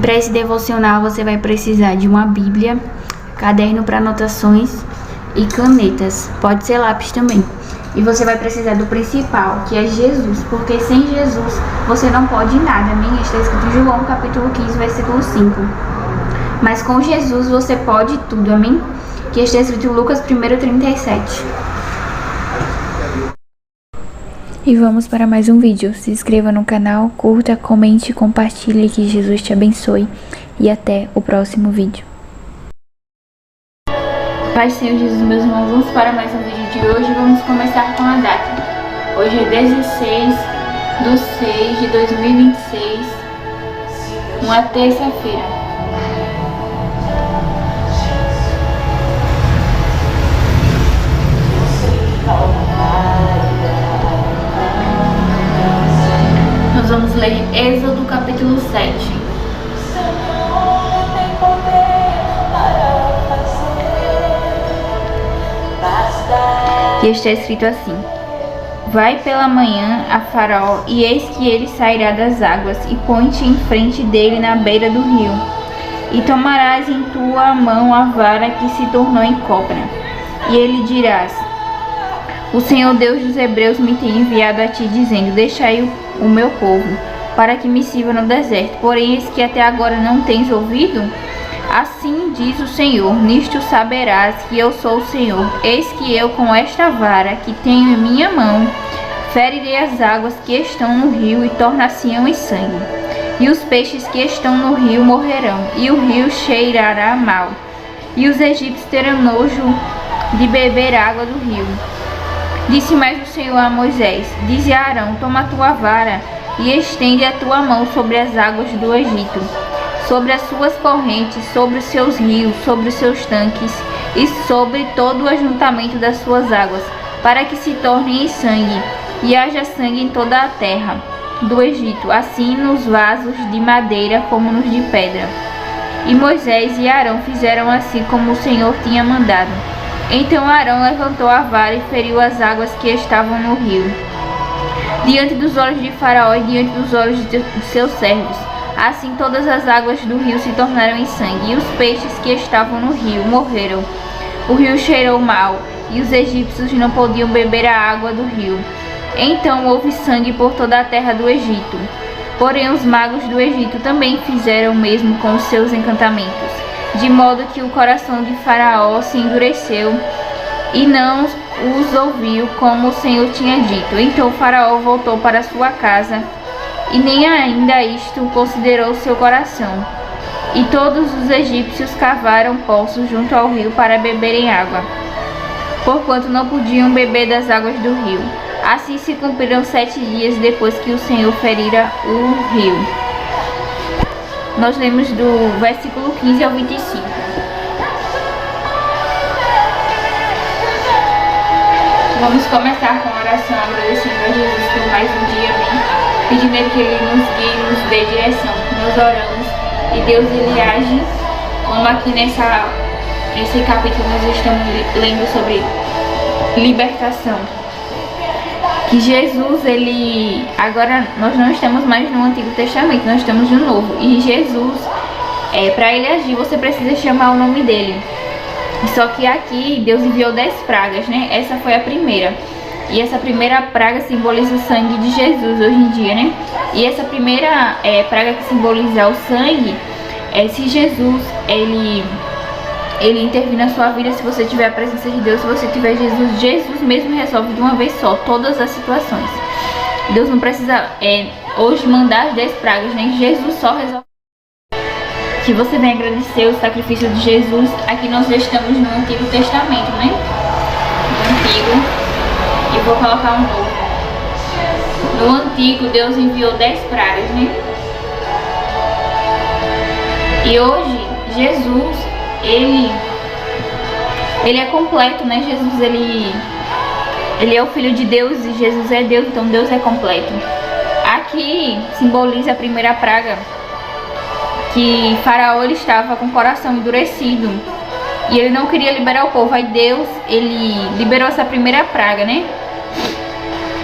Para esse devocional você vai precisar de uma Bíblia, caderno para anotações e canetas. Pode ser lápis também. E você vai precisar do principal, que é Jesus, porque sem Jesus você não pode nada, amém? Está escrito em João capítulo 15, versículo 5. Mas com Jesus você pode tudo, amém? Que está escrito em Lucas 1:37. E vamos para mais um vídeo. Se inscreva no canal, curta, comente, compartilhe, que Jesus te abençoe. E até o próximo vídeo. Paz, Senhor Jesus, meus irmãos, vamos para mais um vídeo de hoje. Vamos começar com a data. Hoje é 16/6/2026, uma terça-feira. Nós vamos ler Êxodo capítulo 7. E está escrito assim: Vai pela manhã a Faraó, e eis que ele sairá das águas, e põe-te em frente dele na beira do rio. E tomarás em tua mão a vara que se tornou em cobra. E ele dirás: O Senhor Deus dos Hebreus me tem enviado a ti, dizendo: Deixai o meu povo, para que me sirva no deserto. Porém, eis que até agora não tens ouvido? Assim diz o Senhor: Nisto saberás que eu sou o Senhor. Eis que eu, com esta vara que tenho em minha mão, ferirei as águas que estão no rio, e tornar-se-ão em sangue. E os peixes que estão no rio morrerão, e o rio cheirará mal. E os egípcios terão nojo de beber água do rio. Disse mais o Senhor a Moisés: Dize a Arão: Toma a tua vara, e estende a tua mão sobre as águas do Egito, sobre as suas correntes, sobre os seus rios, sobre os seus tanques e sobre todo o ajuntamento das suas águas, para que se tornem em sangue, e haja sangue em toda a terra do Egito, assim nos vasos de madeira como nos de pedra. E Moisés e Arão fizeram assim como o Senhor tinha mandado. Então Arão levantou a vara e feriu as águas que estavam no rio, diante dos olhos de Faraó e diante dos olhos de seus servos. Assim todas as águas do rio se tornaram em sangue, e os peixes que estavam no rio morreram. O rio cheirou mal, e os egípcios não podiam beber a água do rio. Então houve sangue por toda a terra do Egito. Porém os magos do Egito também fizeram o mesmo com os seus encantamentos, de modo que o coração de Faraó se endureceu e não os ouviu como o Senhor tinha dito. Então Faraó voltou para sua casa, e nem ainda isto considerou seu coração. E todos os egípcios cavaram poços junto ao rio para beberem água, porquanto não podiam beber das águas do rio. Assim se cumpriram 7 dias depois que o Senhor ferira o rio. Nós lemos do versículo 15 ao 25. Vamos começar com a oração, agradecendo a Jesus por mais um dia, amém? Pedindo que Ele nos guie, nos dê direção. Nós oramos e Deus Ele age, como aqui nesse capítulo nós estamos lendo sobre libertação. Que Jesus, Ele... Agora nós não estamos mais no Antigo Testamento, nós estamos no Novo. E Jesus, para Ele agir, você precisa chamar o nome dEle. Só que aqui Deus enviou 10 pragas, né? Essa foi a primeira. E essa primeira praga simboliza o sangue de Jesus hoje em dia, né? E essa primeira praga que simboliza o sangue, se Jesus, ele intervir na sua vida, se você tiver a presença de Deus, se você tiver Jesus, Jesus mesmo resolve de uma vez só todas as situações. Deus não precisa hoje mandar as 10 pragas, né? Jesus só resolve. Que você venha agradecer o sacrifício de Jesus. Aqui nós já estamos no Antigo Testamento, né? No Antigo. E vou colocar um novo. No Antigo, Deus enviou 10 pragas, né? E hoje, Jesus, ele é completo, né? Jesus, ele é o Filho de Deus e Jesus é Deus, então Deus é completo. Aqui simboliza a primeira praga, que Faraó ele estava com o coração endurecido e ele não queria liberar o povo. Aí Deus, ele liberou essa primeira praga, né?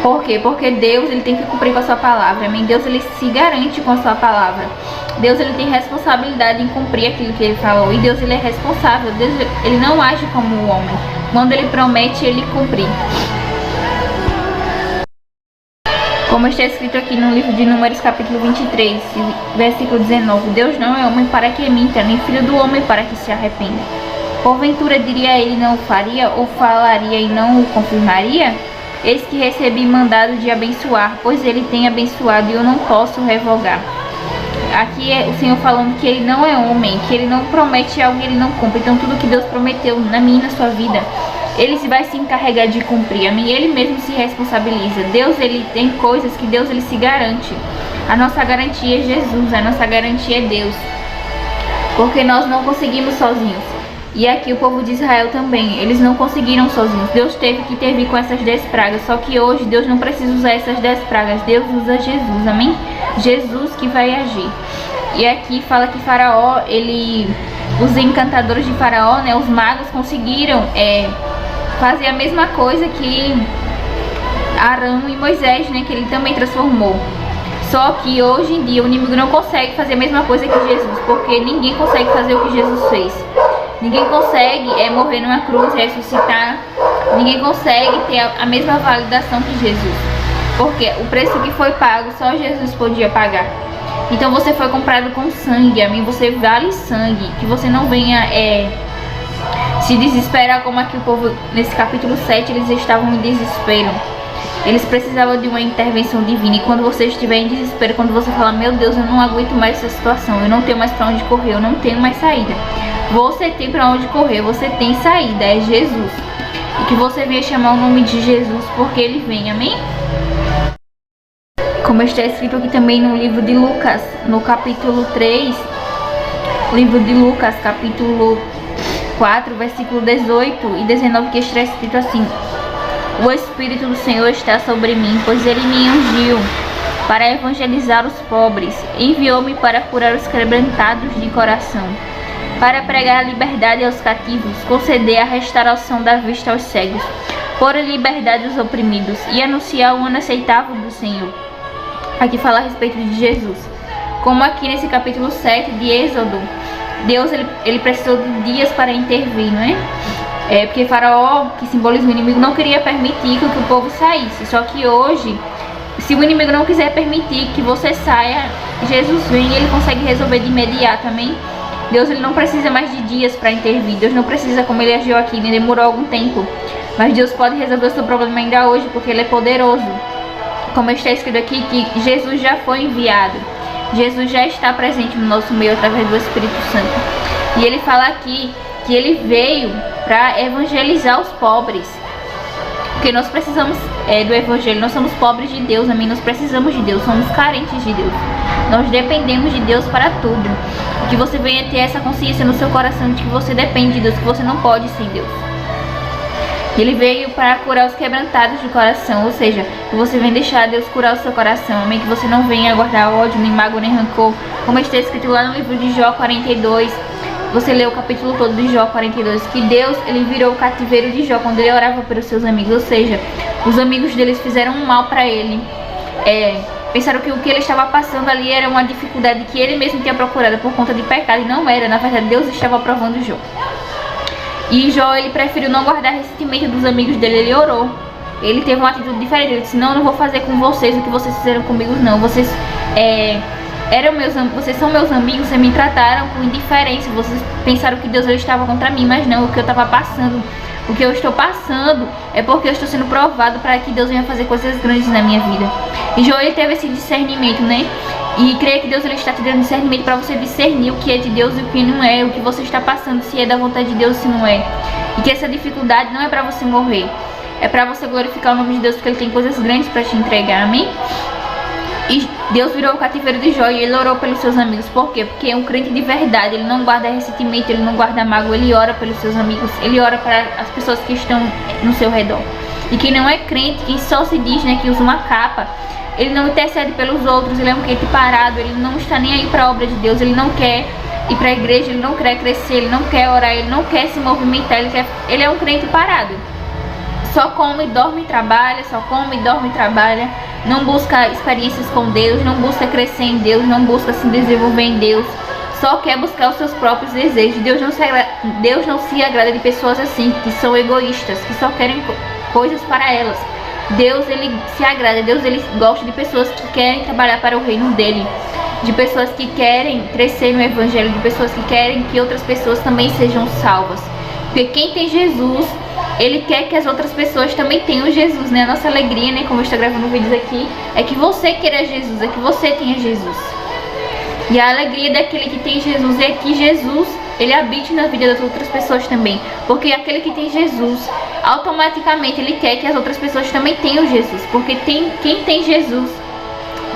Por quê? Porque Deus, ele tem que cumprir com a sua palavra. Amém? Deus, ele se garante com a sua palavra. Deus, ele tem responsabilidade em cumprir aquilo que ele falou. E Deus, ele é responsável. Deus, ele não age como o homem. Quando ele promete, ele cumpre. Como está escrito aqui no livro de Números, capítulo 23, versículo 19. Deus não é homem para que minta, nem filho do homem para que se arrependa. Porventura diria ele não o faria, ou falaria e não o confirmaria? Eis que recebi mandado de abençoar, pois ele tem abençoado e eu não posso revogar. Aqui é o Senhor falando que ele não é homem, que ele não promete algo e ele não cumpre. Então tudo que Deus prometeu na minha e na sua vida, ele vai se encarregar de cumprir. Amém? Ele mesmo se responsabiliza. Deus, ele tem coisas que Deus, ele se garante. A nossa garantia é Jesus, a nossa garantia é Deus. Porque nós não conseguimos sozinhos. E aqui o povo de Israel também, eles não conseguiram sozinhos. Deus teve que intervir com essas 10 pragas. Só que hoje Deus não precisa usar essas 10 pragas. Deus usa Jesus, amém? Jesus que vai agir. E aqui fala que Faraó, os encantadores de Faraó, né, os magos conseguiram fazer a mesma coisa que Arão e Moisés, né, que ele também transformou. Só que hoje em dia o inimigo não consegue fazer a mesma coisa que Jesus, porque ninguém consegue fazer o que Jesus fez. Ninguém consegue morrer numa cruz, ressuscitar. Ninguém consegue ter a mesma validação que Jesus. Porque o preço que foi pago, só Jesus podia pagar. Então você foi comprado com sangue, amém? Você vale sangue. Que você não venha se desesperar como aqui o povo, nesse capítulo 7, eles estavam em desespero. Eles precisavam de uma intervenção divina. E quando você estiver em desespero, quando você falar, meu Deus, eu não aguento mais essa situação, eu não tenho mais para onde correr, eu não tenho mais saída. Você tem para onde correr, você tem saída, é Jesus. E que você venha chamar o nome de Jesus, porque ele vem, amém? Como está escrito aqui também no livro de Lucas, no capítulo 3, livro de Lucas, capítulo 4, versículo 18 e 19, que está escrito assim: o Espírito do Senhor está sobre mim, pois ele me ungiu para evangelizar os pobres, enviou-me para curar os quebrantados de coração, para pregar a liberdade aos cativos, conceder a restauração da vista aos cegos, pôr a liberdade aos oprimidos e anunciar o ano aceitável do Senhor. Aqui fala a respeito de Jesus. Como aqui nesse capítulo 7 de Êxodo, Deus ele precisou de dias para intervir, não é? Porque Faraó, que simboliza o inimigo, não queria permitir que o povo saísse. Só que hoje, se o inimigo não quiser permitir que você saia, Jesus vem e ele consegue resolver de imediato, amém? Deus, ele não precisa mais de dias para intervir. Deus não precisa, como ele agiu aqui, né? Demorou algum tempo. Mas Deus pode resolver o seu problema ainda hoje, porque ele é poderoso. Como está escrito aqui, que Jesus já foi enviado. Jesus já está presente no nosso meio através do Espírito Santo. E ele fala aqui que ele veio para evangelizar os pobres. Porque nós precisamos do evangelho, nós somos pobres de Deus, amém? Nós precisamos de Deus, somos carentes de Deus. Nós dependemos de Deus para tudo. Que você venha ter essa consciência no seu coração de que você depende de Deus, que você não pode sem Deus. Ele veio para curar os quebrantados de coração, ou seja, que você venha deixar Deus curar o seu coração, amém? Que você não venha guardar ódio, nem mágoa, nem rancor, como está escrito lá no livro de Jó 42. Você lê o capítulo todo de Jó 42, que Deus, ele virou o cativeiro de Jó quando ele orava pelos seus amigos, ou seja, os amigos deles fizeram um mal para ele. Pensaram que o que ele estava passando ali era uma dificuldade que ele mesmo tinha procurado por conta de pecado, e não era. Na verdade, Deus estava aprovando Jó. E Jó, ele preferiu não guardar ressentimento dos amigos dele, ele orou. Ele teve uma atitude diferente, ele disse, não vou fazer com vocês o que vocês fizeram comigo, não. Vocês vocês são meus amigos, vocês me trataram com indiferença, vocês pensaram que Deus ele estava contra mim, mas não, o que eu estava passando, o que eu estou passando é porque eu estou sendo provado para que Deus venha fazer coisas grandes na minha vida. E Jó, ele teve esse discernimento, né? E creio que Deus ele está te dando discernimento para você discernir o que é de Deus e o que não é, o que você está passando, se é da vontade de Deus ou se não é. E que essa dificuldade não é para você morrer, é para você glorificar o nome de Deus, porque ele tem coisas grandes para te entregar, amém? E Deus virou o cativeiro de Jó e ele orou pelos seus amigos. Por quê? Porque é um crente de verdade, ele não guarda ressentimento, ele não guarda mágoa, ele ora pelos seus amigos, ele ora para as pessoas que estão no seu redor. E quem não é crente, quem só se diz, né, que usa uma capa, ele não intercede pelos outros, ele é um crente parado, ele não está nem aí para a obra de Deus, ele não quer ir para a igreja, ele não quer crescer, ele não quer orar, ele não quer se movimentar, ele é um crente parado. só come, dorme e trabalha, só come, dorme e trabalha, não busca experiências com Deus, não busca crescer em Deus, não busca se desenvolver em Deus, só quer buscar os seus próprios desejos. Deus não se agrada de pessoas assim, que são egoístas, que só querem coisas para elas. Deus, ele se agrada, Deus, ele gosta de pessoas que querem trabalhar para o reino dele, de pessoas que querem crescer no evangelho, de pessoas que querem que outras pessoas também sejam salvas. Porque quem tem Jesus, ele quer que as outras pessoas também tenham Jesus, né? A nossa alegria, né, como eu estou gravando vídeos aqui, é que você queira Jesus, é que você tenha Jesus. E a alegria daquele que tem Jesus é que Jesus, ele habite na vida das outras pessoas também. Porque aquele que tem Jesus, automaticamente ele quer que as outras pessoas também tenham Jesus. Porque quem tem Jesus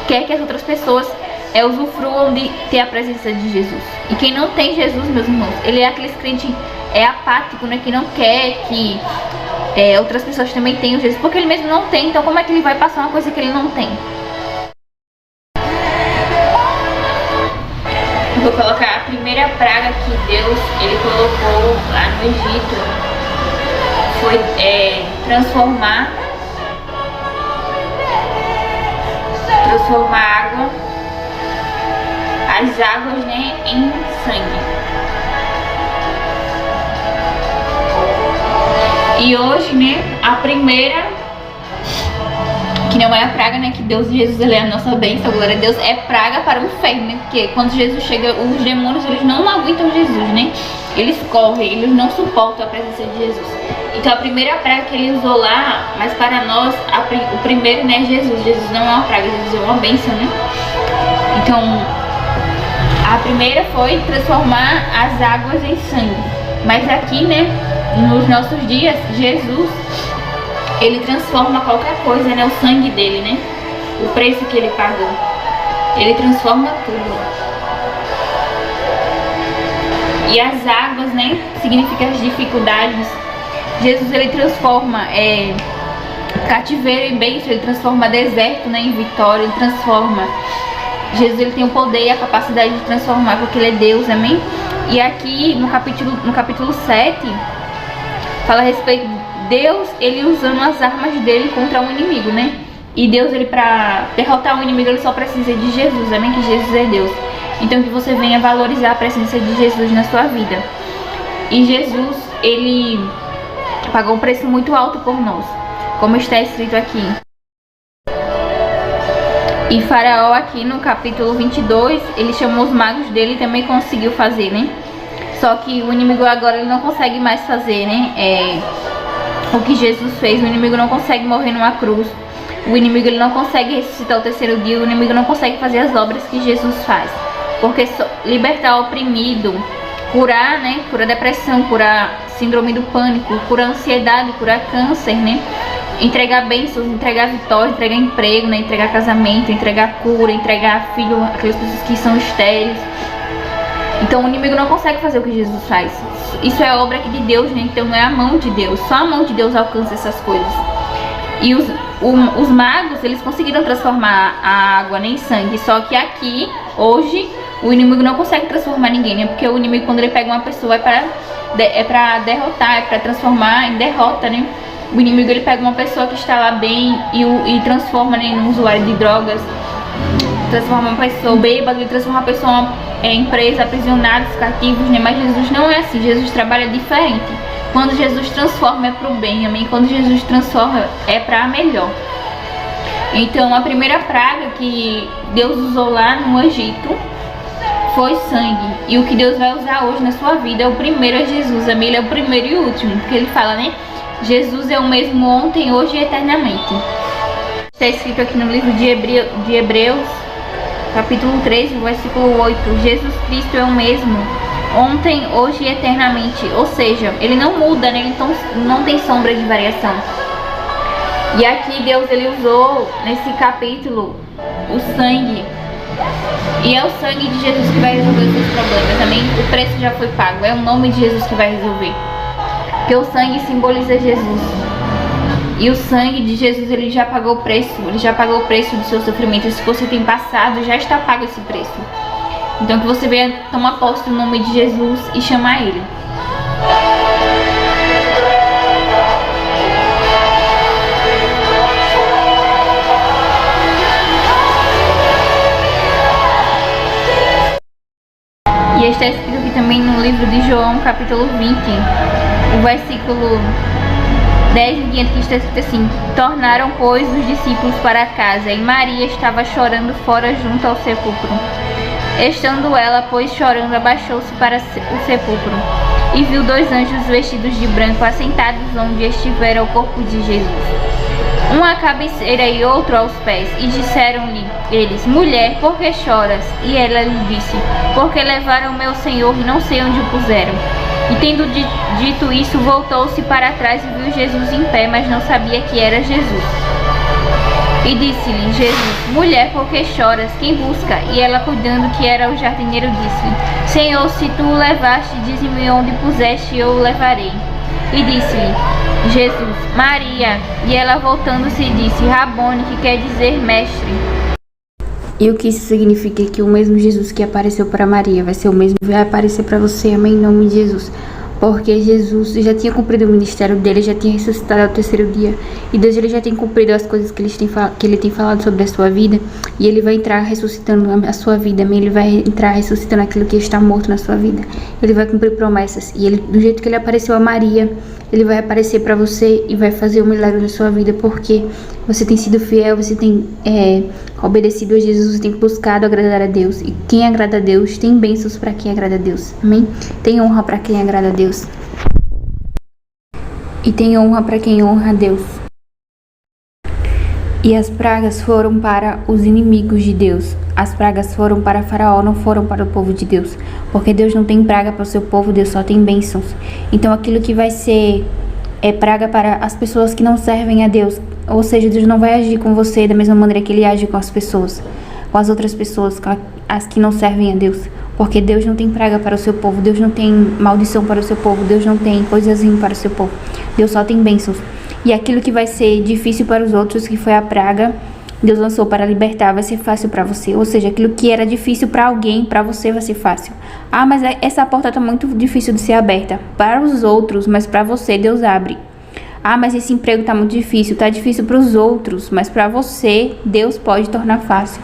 quer que as outras pessoas usufruam de ter a presença de Jesus. E quem não tem Jesus, meus irmãos, ele é aquele crente apático, né, que não quer que outras pessoas também tenham Jesus, porque ele mesmo não tem. Então como é que ele vai passar uma coisa que ele não tem? Vou colocar a primeira praga que Deus ele colocou lá no Egito, foi transformar as águas, né, em sangue. E hoje, né, a primeira, que não é a praga, né, que Deus e Jesus, ele é a nossa bênção, glória a Deus, é praga para o inferno, né, porque quando Jesus chega, os demônios, eles não aguentam Jesus, né, eles correm, eles não suportam a presença de Jesus. Então a primeira praga que ele usou lá, mas para nós, o primeiro, né, Jesus não é uma praga, Jesus é uma bênção, né. Então a primeira foi transformar as águas em sangue, mas aqui, né, nos nossos dias, Jesus, ele transforma qualquer coisa, né? O sangue dele, né? O preço que ele pagou, ele transforma tudo. E as águas, né? Significa as dificuldades. Jesus, ele transforma cativeiro em bênção, ele transforma deserto, né, em vitória, ele transforma. Jesus, ele tem o poder e a capacidade de transformar, porque ele é Deus, amém? E aqui no capítulo 7 fala a respeito de Deus, ele usando as armas dele contra um inimigo, né? E Deus, ele para derrotar o inimigo, ele só precisa de Jesus, amém? Que Jesus é Deus. Então que você venha valorizar a presença de Jesus na sua vida. E Jesus, ele pagou um preço muito alto por nós, como está escrito aqui. E Faraó aqui no capítulo 22, ele chamou os magos dele e também conseguiu fazer, né? Só que o inimigo agora ele não consegue mais fazer, né? O que Jesus fez. O inimigo não consegue morrer numa cruz. O inimigo ele não consegue ressuscitar o terceiro dia. O inimigo não consegue fazer as obras que Jesus faz. Porque libertar o oprimido, curar, né? Curar depressão, curar síndrome do pânico, curar ansiedade, curar câncer, né? Entregar bênçãos, entregar vitória, entregar emprego, né? Entregar casamento, entregar cura, entregar filho, aquelas pessoas que são estéreis. Então o inimigo não consegue fazer o que Jesus faz. Isso é obra aqui de Deus, né? Então não é a mão de Deus. Só a mão de Deus alcança essas coisas. E os magos, eles conseguiram transformar a água, né, em sangue. Só que aqui, hoje, o inimigo não consegue transformar ninguém, né? Porque o inimigo, quando ele pega uma pessoa, é pra derrotar, é pra transformar em derrota, né? O inimigo, ele pega uma pessoa que está lá bem e transforma, né, num usuário de drogas. Transforma uma pessoa bêbada, ele transforma uma pessoa em presa, aprisionados, cativos, né? Mas Jesus não é assim, Jesus trabalha diferente. Quando Jesus transforma é pro bem, amém? Quando Jesus transforma é pra melhor. Então a primeira praga que Deus usou lá no Egito foi sangue. E o que Deus vai usar hoje na sua vida, o primeiro é Jesus, amém? Ele é o primeiro e o último, porque ele fala, né? Jesus é o mesmo ontem, hoje e eternamente. Está escrito aqui no livro de Hebreus, capítulo 3, versículo 8. Jesus Cristo é o mesmo ontem, hoje e eternamente. Ou seja, ele não muda, né? Então não tem sombra de variação. E aqui Deus, ele usou nesse capítulo o sangue. E é o sangue de Jesus que vai resolver os seus problemas, amém? O preço já foi pago, é o nome de Jesus que vai resolver. Porque o sangue simboliza Jesus. E o sangue de Jesus, ele já pagou o preço. Ele já pagou o preço do seu sofrimento. Se você tem passado, já está pago esse preço. Então que você venha tomar posse no nome de Jesus e chamar ele. João capítulo 20, o versículo 10 em diante, que está escrito assim: tornaram, pois, os discípulos para casa, e Maria estava chorando fora junto ao sepulcro. Estando ela, pois, chorando, abaixou-se para o sepulcro, e viu 2 anjos vestidos de branco assentados onde estivera o corpo de Jesus, um à cabeceira e outro aos pés. E disseram-lhe eles: mulher, por que choras? E ela lhe disse: porque levaram meu Senhor e não sei onde o puseram. E tendo dito isso, voltou-se para trás e viu Jesus em pé, mas não sabia que era Jesus. E disse-lhe Jesus: mulher, por que choras? Quem busca? E ela, cuidando que era o jardineiro, disse-lhe: Senhor, se tu o levaste, dize-me onde puseste, e eu o levarei. E disse-lhe Jesus: Maria. E ela, voltando-se, disse: Rabone, que quer dizer mestre. E o que isso significa é que o mesmo Jesus que apareceu para Maria vai ser o mesmo que vai aparecer para você, amém, em nome de Jesus. Porque Jesus já tinha cumprido o ministério dele, já tinha ressuscitado ao 3º dia. E Deus ele já tem cumprido as coisas que ele tem falado sobre a sua vida. E ele vai entrar ressuscitando a sua vida, amém? Ele vai entrar ressuscitando aquilo que está morto na sua vida. Ele vai cumprir promessas. E ele, do jeito que ele apareceu a Maria, ele vai aparecer para você e vai fazer um milagre na sua vida. Porque você tem sido fiel, você tem obedecido a Jesus, você tem buscado agradar a Deus. E quem agrada a Deus tem bênçãos para quem agrada a Deus, amém? Tem honra para quem agrada a Deus. E tem honra para quem honra a Deus. E as pragas foram para os inimigos de Deus. As pragas foram para Faraó, não foram para o povo de Deus. Porque Deus não tem praga para o seu povo, Deus só tem bênçãos. Então aquilo que vai ser praga para as pessoas que não servem a Deus. Ou seja, Deus não vai agir com você da mesma maneira que ele age com as pessoas, com as outras pessoas, com as que não servem a Deus. Porque Deus não tem praga para o seu povo, Deus não tem maldição para o seu povo, Deus não tem coisas ruins para o seu povo, Deus só tem bênçãos. E aquilo que vai ser difícil para os outros, que foi a praga, Deus lançou para libertar, vai ser fácil para você. Ou seja, aquilo que era difícil para alguém, para você vai ser fácil. Ah, mas essa porta está muito difícil de ser aberta. Para os outros, mas para você Deus abre. Ah, mas esse emprego está muito difícil. Está difícil para os outros, mas para você Deus pode tornar fácil.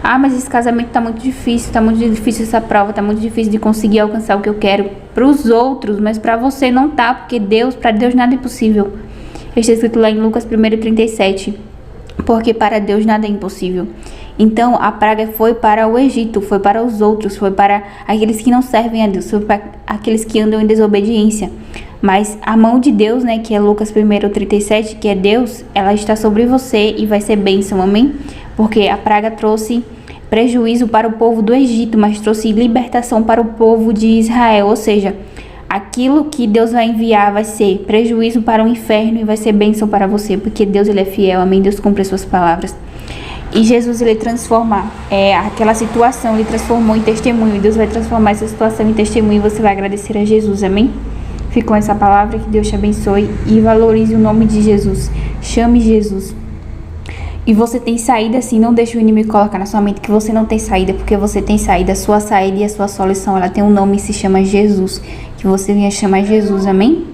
Ah, mas esse casamento está muito difícil essa prova, está muito difícil de conseguir alcançar o que eu quero. Para os outros, mas para você não tá, porque para Deus nada é impossível. Está escrito lá em Lucas 1:37, porque para Deus nada é impossível. Então a praga foi para o Egito, foi para os outros, foi para aqueles que não servem a Deus, foi para aqueles que andam em desobediência. Mas a mão de Deus, né, que é Lucas 1:37, que é Deus, ela está sobre você e vai ser bênção, amém? Porque a praga trouxe prejuízo para o povo do Egito, mas trouxe libertação para o povo de Israel. Ou seja, aquilo que Deus vai enviar vai ser prejuízo para o inferno e vai ser bênção para você, porque Deus ele é fiel, amém? Deus cumpre as suas palavras. E Jesus ele transforma aquela situação, ele transformou em testemunho. E Deus vai transformar essa situação em testemunho e você vai agradecer a Jesus, amém? Ficou essa palavra, que Deus te abençoe e valorize o nome de Jesus. Chame Jesus. E você tem saída sim, não deixe o inimigo colocar na sua mente que você não tem saída, porque você tem saída. A sua saída e a sua solução, ela tem um nome e se chama Jesus. Que você venha chamar Jesus, amém?